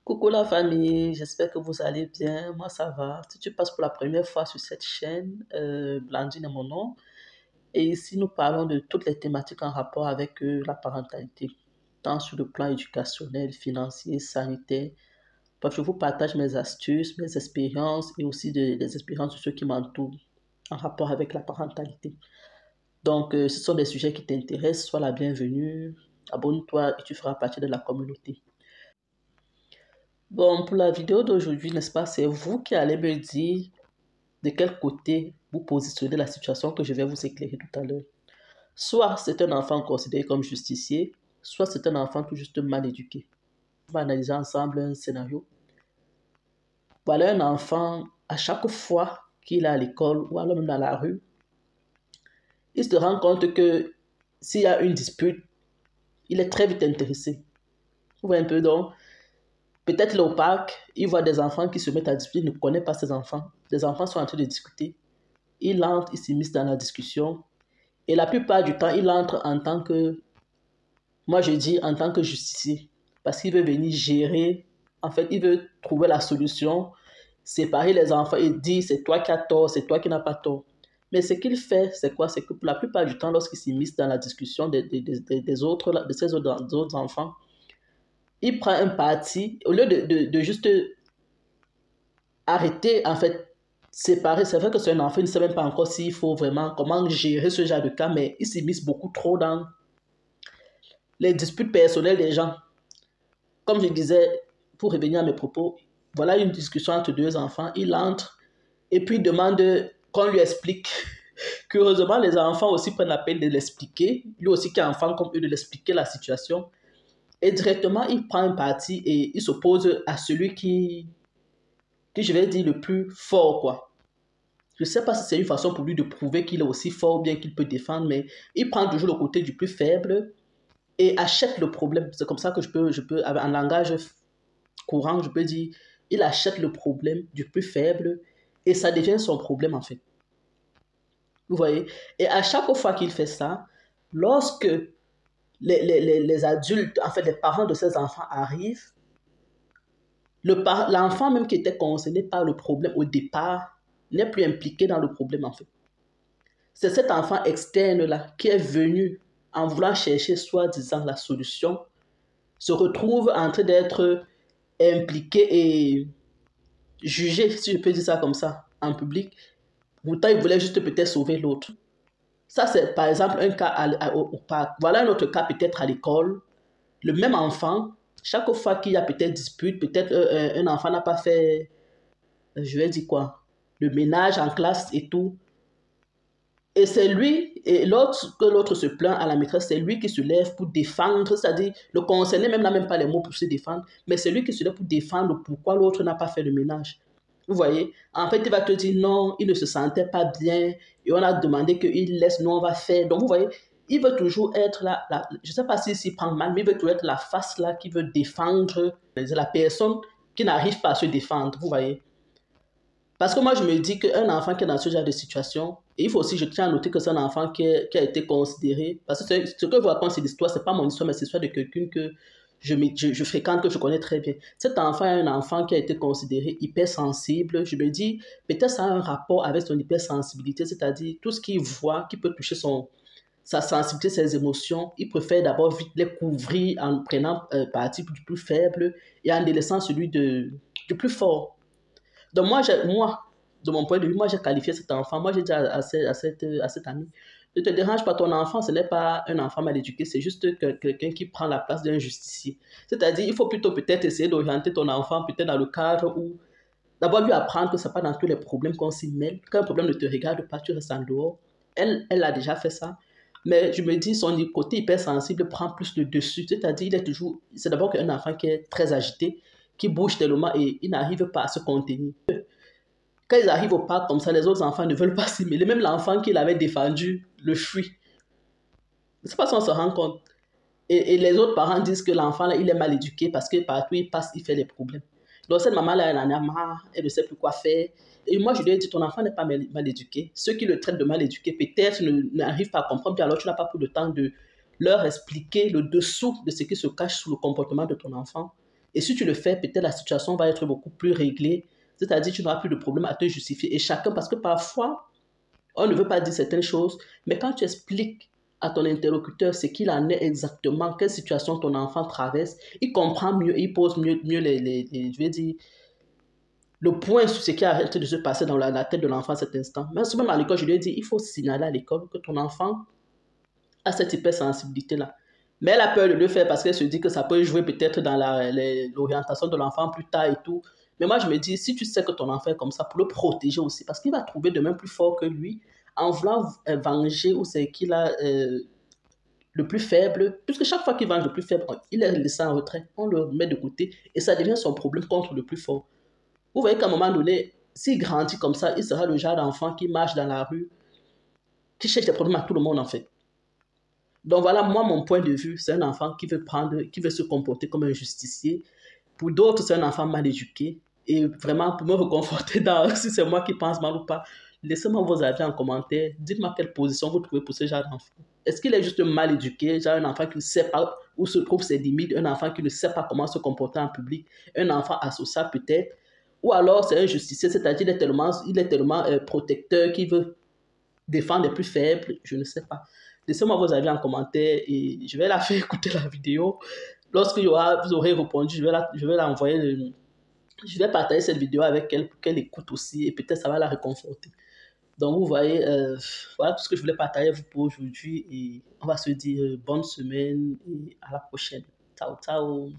Coucou la famille, j'espère que vous allez bien. Moi, ça va. Si tu passes pour la première fois sur cette chaîne, Blandine est mon nom. Et ici, nous parlons de toutes les thématiques en rapport avec la parentalité, tant sur le plan éducationnel, financier, sanitaire. Bref, je vous partage mes astuces, mes expériences et aussi des expériences de ceux qui m'entourent en rapport avec la parentalité. Donc, ce sont des sujets qui t'intéressent. Sois la bienvenue. Abonne-toi et tu feras partie de la communauté. Bon, pour la vidéo d'aujourd'hui, n'est-ce pas, c'est vous qui allez me dire de quel côté vous positionnez la situation que je vais vous éclairer tout à l'heure. Soit c'est un enfant considéré comme justicier, soit c'est un enfant tout juste mal éduqué. On va analyser ensemble un scénario. Voilà un enfant, à chaque fois qu'il est à l'école ou alors même dans la rue, il se rend compte que s'il y a une dispute, il est très vite intéressé. Vous voyez un peu donc. Peut-être là au parc, il voit des enfants qui se mettent à discuter, il ne connaît pas ces enfants. Les enfants sont en train de discuter. Il entre, il s'immisce dans la discussion. Et la plupart du temps, il entre en tant que, moi je dis en tant que justicier. Parce qu'il veut venir gérer, en fait, il veut trouver la solution, séparer les enfants et dire c'est toi qui as tort, c'est toi qui n'as pas tort. Mais ce qu'il fait, c'est quoi? C'est que pour la plupart du temps, lorsqu'il s'immisce dans la discussion des autres, de ces autres enfants, il prend un parti, au lieu de juste arrêter, en fait, séparer. C'est vrai que c'est un enfant, il ne sait même pas encore s'il faut vraiment, comment gérer ce genre de cas, mais il s'immisce beaucoup trop dans les disputes personnelles des gens. Comme je disais, pour revenir à mes propos, voilà une discussion entre deux enfants, il entre et puis il demande qu'on lui explique. Curieusement, les enfants aussi prennent la peine de l'expliquer, lui aussi qui est enfant comme eux, de l'expliquer la situation. Et directement, il prend un parti et il s'oppose à celui qui, je vais dire, le plus fort, quoi. Je ne sais pas si c'est une façon pour lui de prouver qu'il est aussi fort ou bien qu'il peut défendre, mais il prend toujours le côté du plus faible et achète le problème. C'est comme ça que je peux, en langage courant, je peux dire, il achète le problème du plus faible et ça devient son problème, en fait. Vous voyez? Et à chaque fois qu'il fait ça, lorsque les adultes, en fait, les parents de ces enfants arrivent, l'enfant même qui était concerné par le problème au départ n'est plus impliqué dans le problème, en fait. C'est cet enfant externe-là qui est venu en voulant chercher soi-disant la solution, se retrouve en train d'être impliqué et jugé, si je peux dire ça comme ça, en public. Pourtant, il voulait juste peut-être sauver l'autre. Ça, c'est par exemple un cas au parc. Voilà un autre cas peut-être à l'école. Le même enfant, chaque fois qu'il y a peut-être dispute, peut-être un enfant n'a pas fait, je vais dire quoi, le ménage en classe et tout. Et c'est lui, et l'autre, que l'autre se plaint à la maîtresse, c'est lui qui se lève pour défendre, c'est-à-dire le concerné même n'a même pas les mots pour se défendre, mais c'est lui qui se lève pour défendre pourquoi l'autre n'a pas fait le ménage. Vous voyez? En fait, il va te dire non, il ne se sentait pas bien, et on a demandé qu'il laisse, non, on va faire. Donc, vous voyez, il veut toujours être là, je ne sais pas s'il prend mal, mais il veut toujours être la face là qui veut défendre la personne qui n'arrive pas à se défendre, vous voyez? Parce que moi, je me dis qu'un enfant qui est dans ce genre de situation, et il faut aussi, je tiens à noter que c'est un enfant qui a été considéré, parce que ce que je vous raconte, c'est l'histoire, ce n'est pas mon histoire, mais c'est l'histoire de quelqu'un que je fréquente, que je connais très bien. Cet enfant est un enfant qui a été considéré hypersensible. Je me dis, peut-être ça a un rapport avec son hypersensibilité, c'est-à-dire tout ce qu'il voit, qui peut toucher sa sensibilité, ses émotions, il préfère d'abord vite les couvrir en prenant parti du plus faible et en délaissant celui du plus fort. Donc moi, de mon point de vue, moi j'ai qualifié cet enfant, moi j'ai dit à cet ami, ne te dérange pas, ton enfant, ce n'est pas un enfant mal éduqué, c'est juste quelqu'un qui prend la place d'un justicier. C'est-à-dire, il faut plutôt peut-être essayer d'orienter ton enfant, peut-être dans le cadre où, d'abord lui apprendre que ce n'est pas dans tous les problèmes qu'on s'y mêle, qu'un problème ne te regarde pas, tu restes en dehors. Elle a déjà fait ça. Mais je me dis, son côté hypersensible prend plus le dessus. C'est-à-dire, c'est d'abord un enfant qui est très agité, qui bouge tellement et il n'arrive pas à se contenir. Quand ils arrivent au parc comme ça, les autres enfants ne veulent pas s'y mêler. Même l'enfant qu'il avait défendu le fuit. Je ne sais pas si on se rend compte. Et les autres parents disent que l'enfant, là, il est mal éduqué parce que partout il passe, il fait des problèmes. Donc cette maman-là, elle en a marre, elle ne sait plus quoi faire. Et moi, je lui ai dit, ton enfant n'est pas mal éduqué. Ceux qui le traitent de mal éduqué, peut-être n'arrivent pas à comprendre. Puis alors, tu n'as pas pris le temps de leur expliquer le dessous de ce qui se cache sous le comportement de ton enfant. Et si tu le fais, peut-être la situation va être beaucoup plus réglée. C'est-à-dire tu n'auras plus de problème à te justifier. Et chacun, parce que parfois, on ne veut pas dire certaines choses, mais quand tu expliques à ton interlocuteur ce qu'il en est exactement, quelle situation ton enfant traverse, il comprend mieux, il pose mieux je vais dire, le point sur ce qui a en train de se passer dans la tête de l'enfant à cet instant. Même à l'école, je lui ai dit, il faut signaler à l'école que ton enfant a cette hypersensibilité-là. Mais elle a peur de le faire parce qu'elle se dit que ça peut jouer peut-être dans l'orientation de l'enfant plus tard et tout. Mais moi, je me dis, si tu sais que ton enfant est comme ça, pour le protéger aussi, parce qu'il va trouver demain plus fort que lui, en voulant venger ou c'est qu'il a le plus faible, puisque chaque fois qu'il venge le plus faible, il est laissé en retrait, on le met de côté et ça devient son problème contre le plus fort. Vous voyez qu'à un moment donné, s'il grandit comme ça, il sera le genre d'enfant qui marche dans la rue, qui cherche des problèmes à tout le monde en fait. Donc voilà, moi, mon point de vue, c'est un enfant qui veut se comporter comme un justicier. Pour d'autres, c'est un enfant mal éduqué. Et vraiment, pour me reconforter dans si c'est moi qui pense mal ou pas, laissez-moi vos avis en commentaire. Dites-moi quelle position vous trouvez pour ce genre d'enfant. Est-ce qu'il est juste mal éduqué, genre un enfant qui ne sait pas où se trouvent ses limites, un enfant qui ne sait pas comment se comporter en public, un enfant asocial peut-être, ou alors c'est un justicier, c'est-à-dire il est tellement protecteur qu'il veut défendre les plus faibles, je ne sais pas. Laissez-moi vos avis en commentaire et je vais la faire écouter la vidéo. Lorsque vous aurez répondu, je vais l'envoyer, je vais partager cette vidéo avec elle pour qu'elle écoute aussi et peut-être ça va la réconforter. Donc vous voyez, voilà tout ce que je voulais partager avec vous pour aujourd'hui et on va se dire bonne semaine et à la prochaine. Ciao, ciao.